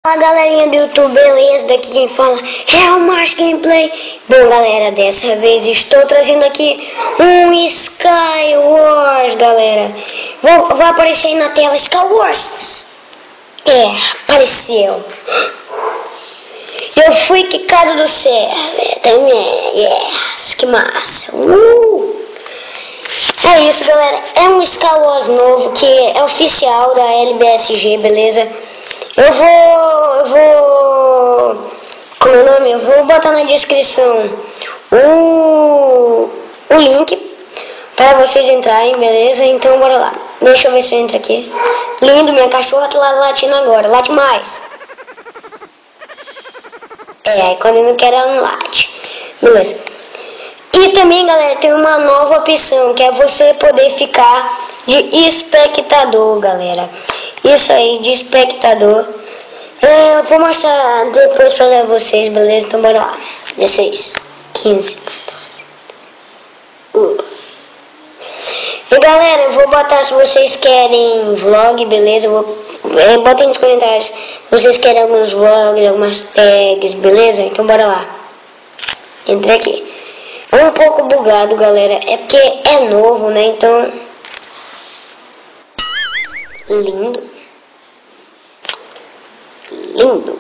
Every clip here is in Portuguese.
Fala galerinha do YouTube, beleza? Daqui quem fala é o Márcio Gameplay. Bom galera, dessa vez estou trazendo aqui um Skywars, galera. Vai aparecer aí na tela Skywars. Apareceu. Eu fui quicado do server também, yes, que massa. É isso galera, é um Skywars novo que é oficial da LBSG, beleza? Eu vou, como é o nome? Eu vou botar na descrição o link para vocês entrarem, beleza? Então bora lá. Deixa eu ver se eu entro aqui. Lindo, minha cachorra tá lá latindo agora. Late mais. Aí quando eu não quero ela não late. Beleza. E também, galera, tem uma nova opção, que é você poder ficar de espectador, galera. Isso aí, de espectador. Eu vou mostrar depois pra vocês, beleza? Então bora lá. 16, 15, 14. E galera, eu vou botar se vocês querem vlog, beleza? Botem nos comentários se vocês querem alguns vlogs, algumas tags, beleza? Então bora lá. Entrei aqui. É um pouco bugado, galera. É porque é novo, né? Então... Lindo. Lindo.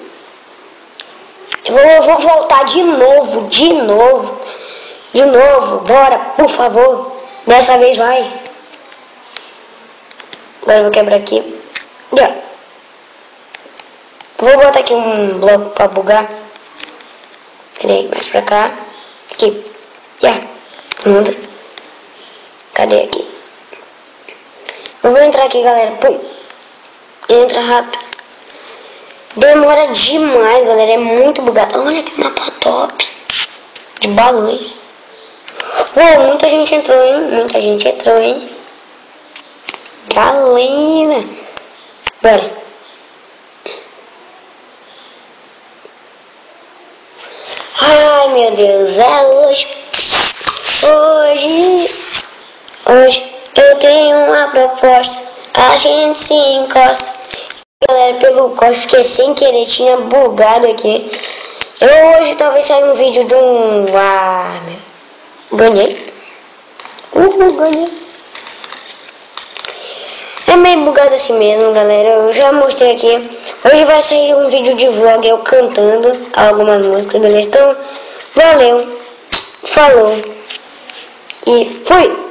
Eu vou voltar de novo. Bora, por favor. Dessa vez vai. Agora eu vou quebrar aqui. Vou botar aqui um bloco pra bugar. Peraí, mais pra cá. Aqui. Muda. Cadê aqui? Eu vou entrar aqui, galera. Pum. Entra rápido. Demora demais, galera. É muito bugado. Olha que mapa top. De balões. Muita gente entrou, hein? Galera. Bora. Ai, meu Deus. É hoje. Hoje eu tenho uma proposta. A gente se encosta. Galera, pelo código que sem querer tinha bugado aqui. Hoje talvez saia um vídeo de um... Ganhei. Ganhei. É meio bugado assim mesmo, galera. Eu já mostrei aqui. Hoje vai sair um vídeo de vlog eu cantando algumas músicas, beleza? Então, valeu. Falou. E fui.